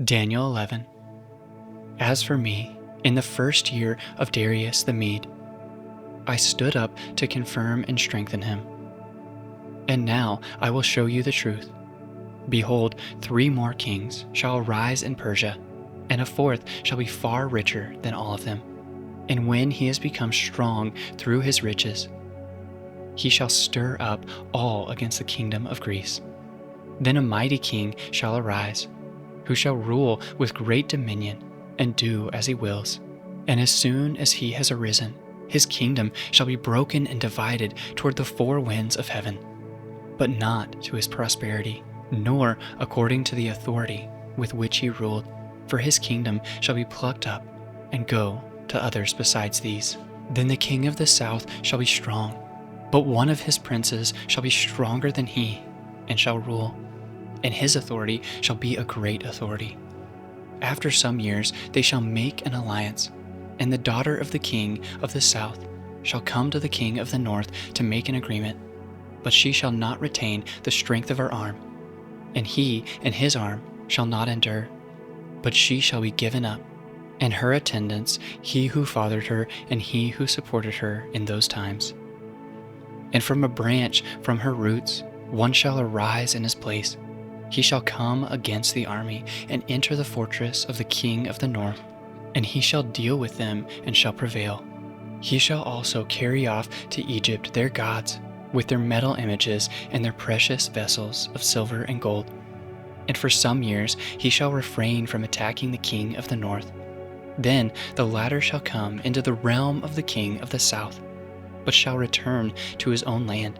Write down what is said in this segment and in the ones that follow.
Daniel 11. As for me, in the first year of Darius the Mede, I stood up to confirm and strengthen him. And now I will show you the truth. Behold, 3 more kings shall arise in Persia, and a fourth shall be far richer than all of them. And when he has become strong through his riches, he shall stir up all against the kingdom of Greece. Then a mighty king shall arise, who shall rule with great dominion and do as he wills. And as soon as he has arisen, his kingdom shall be broken and divided toward the 4 winds of heaven, but not to his prosperity, nor according to the authority with which he ruled, for his kingdom shall be plucked up and go to others besides these. Then the king of the south shall be strong, but one of his princes shall be stronger than he, and shall rule, and his authority shall be a great authority. After some years they shall make an alliance, and the daughter of the king of the south shall come to the king of the north to make an agreement, but she shall not retain the strength of her arm, and he and his arm shall not endure, but she shall be given up, and her attendants, he who fathered her and he who supported her in those times. And from a branch from her roots one shall arise in his place. He shall come against the army and enter the fortress of the king of the north, and he shall deal with them and shall prevail. He shall also carry off to Egypt their gods, with their metal images and their precious vessels of silver and gold. And for some years he shall refrain from attacking the king of the north. Then the latter shall come into the realm of the king of the south, but shall return to his own land.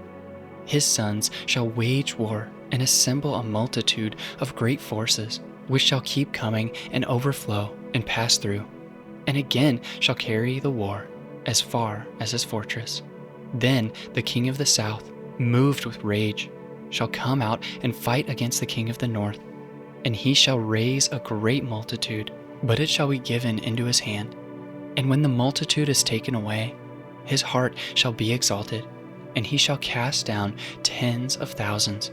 His sons shall wage war and assemble a multitude of great forces, which shall keep coming and overflow and pass through, and again shall carry the war as far as his fortress. Then the king of the south, moved with rage, shall come out and fight against the king of the north, and he shall raise a great multitude, but it shall be given into his hand. And when the multitude is taken away, his heart shall be exalted, and he shall cast down tens of thousands,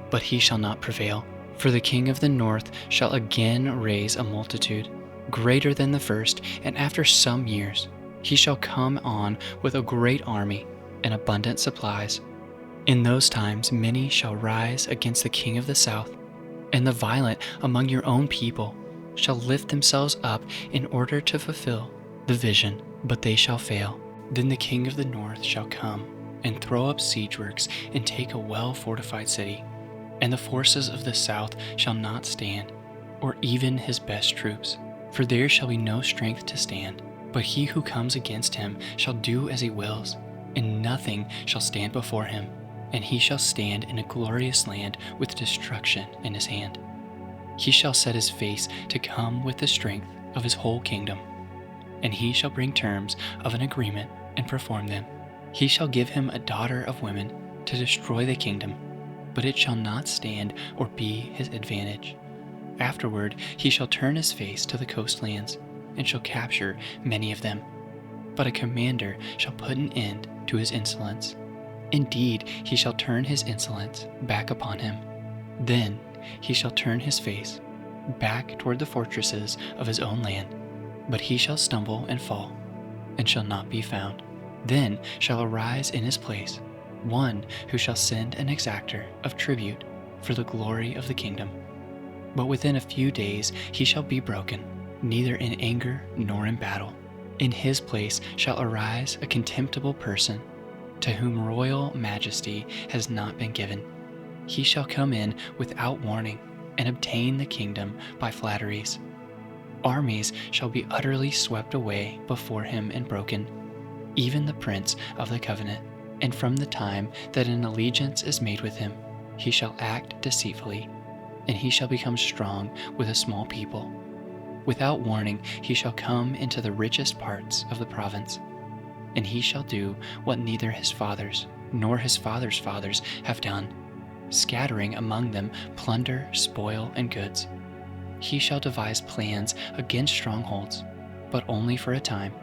but he shall not prevail. For the king of the north shall again raise a multitude, greater than the first, and after some years he shall come on with a great army and abundant supplies. In those times many shall rise against the king of the south, and the violent among your own people shall lift themselves up in order to fulfill the vision, but they shall fail. Then the king of the north shall come and throw up siege works and take a well-fortified city, and the forces of the south shall not stand, or even his best troops, for there shall be no strength to stand. But he who comes against him shall do as he wills, and nothing shall stand before him, and he shall stand in a glorious land with destruction in his hand. He shall set his face to come with the strength of his whole kingdom, and he shall bring terms of an agreement and perform them. He shall give him a daughter of women to destroy the kingdom, but it shall not stand or be his advantage. Afterward he shall turn his face to the coastlands, and shall capture many of them. But a commander shall put an end to his insolence. Indeed, he shall turn his insolence back upon him. Then he shall turn his face back toward the fortresses of his own land, but he shall stumble and fall, and shall not be found. Then shall arise in his place one who shall send an exactor of tribute for the glory of the kingdom. But within a few days he shall be broken, neither in anger nor in battle. In his place shall arise a contemptible person, to whom royal majesty has not been given. He shall come in without warning, and obtain the kingdom by flatteries. Armies shall be utterly swept away before him and broken, even the prince of the covenant. And from the time that an allegiance is made with him, he shall act deceitfully, and he shall become strong with a small people. Without warning he shall come into the richest parts of the province, and he shall do what neither his fathers nor his fathers' fathers have done, scattering among them plunder, spoil, and goods. He shall devise plans against strongholds, but only for a time,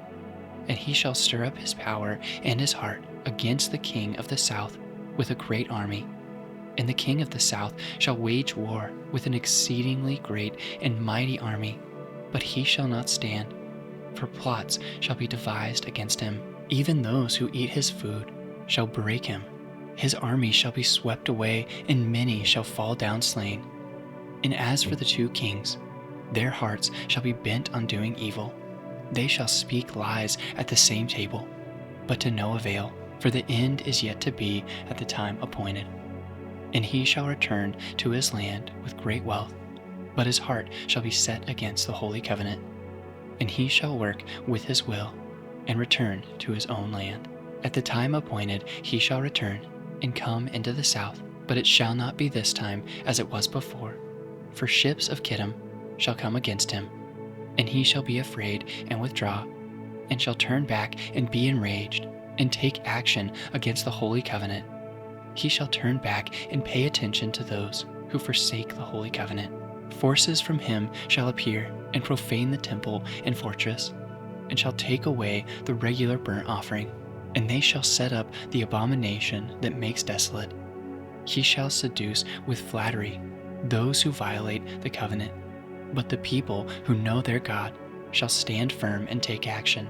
and he shall stir up his power and his heart against the king of the south with a great army. And the king of the south shall wage war with an exceedingly great and mighty army, but he shall not stand, for plots shall be devised against him. Even those who eat his food shall break him. His army shall be swept away, and many shall fall down slain. And as for the two kings, their hearts shall be bent on doing evil. They shall speak lies at the same table, but to no avail, for the end is yet to be at the time appointed. And he shall return to his land with great wealth, but his heart shall be set against the holy covenant. And he shall work with his will, and return to his own land. At the time appointed he shall return, and come into the south, but it shall not be this time as it was before. For ships of Kittim shall come against him, and he shall be afraid and withdraw, and shall turn back and be enraged, and take action against the holy covenant. He shall turn back and pay attention to those who forsake the holy covenant. Forces from him shall appear and profane the temple and fortress, and shall take away the regular burnt offering, and they shall set up the abomination that makes desolate. He shall seduce with flattery those who violate the covenant, but the people who know their God shall stand firm and take action.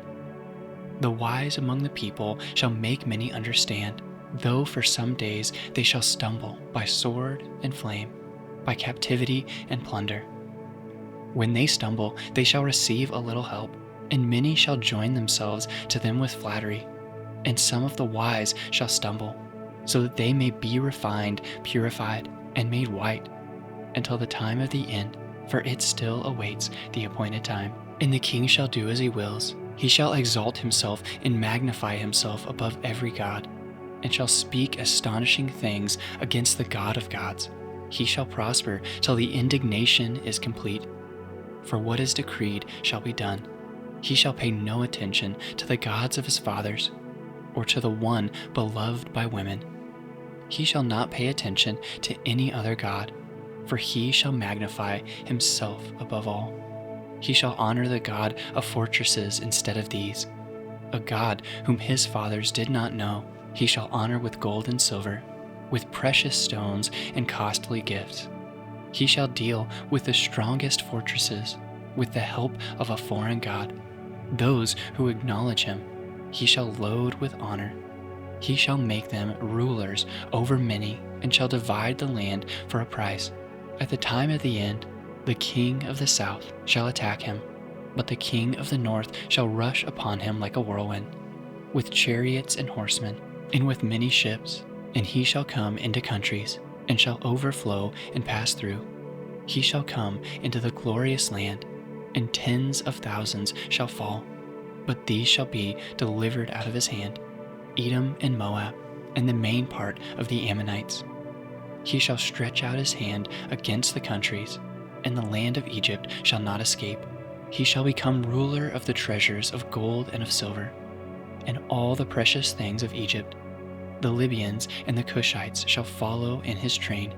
The wise among the people shall make many understand, though for some days they shall stumble by sword and flame, by captivity and plunder. When they stumble, they shall receive a little help, and many shall join themselves to them with flattery. And some of the wise shall stumble, so that they may be refined, purified, and made white, until the time of the end, for it still awaits the appointed time. And the king shall do as he wills. He shall exalt himself and magnify himself above every god, and shall speak astonishing things against the God of gods. He shall prosper till the indignation is complete. For what is decreed shall be done. He shall pay no attention to the gods of his fathers, or to the one beloved by women. He shall not pay attention to any other god, for he shall magnify himself above all. He shall honor the God of fortresses instead of these, a God whom his fathers did not know. He shall honor with gold and silver, with precious stones and costly gifts. He shall deal with the strongest fortresses, with the help of a foreign god. Those who acknowledge him, he shall load with honor. He shall make them rulers over many, and shall divide the land for a price. At the time of the end, the king of the south shall attack him, but the king of the north shall rush upon him like a whirlwind, with chariots and horsemen, and with many ships. And he shall come into countries, and shall overflow and pass through. He shall come into the glorious land, and tens of thousands shall fall, but these shall be delivered out of his hand, Edom and Moab, and the main part of the Ammonites. He shall stretch out his hand against the countries, and the land of Egypt shall not escape. He shall become ruler of the treasures of gold and of silver, and all the precious things of Egypt. The Libyans and the Cushites shall follow in his train.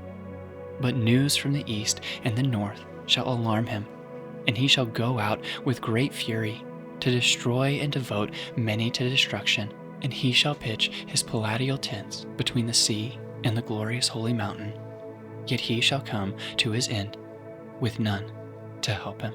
But news from the east and the north shall alarm him, and he shall go out with great fury to destroy and devote many to destruction. And he shall pitch his palatial tents between the sea and the glorious holy mountain. Yet he shall come to his end with none to help him.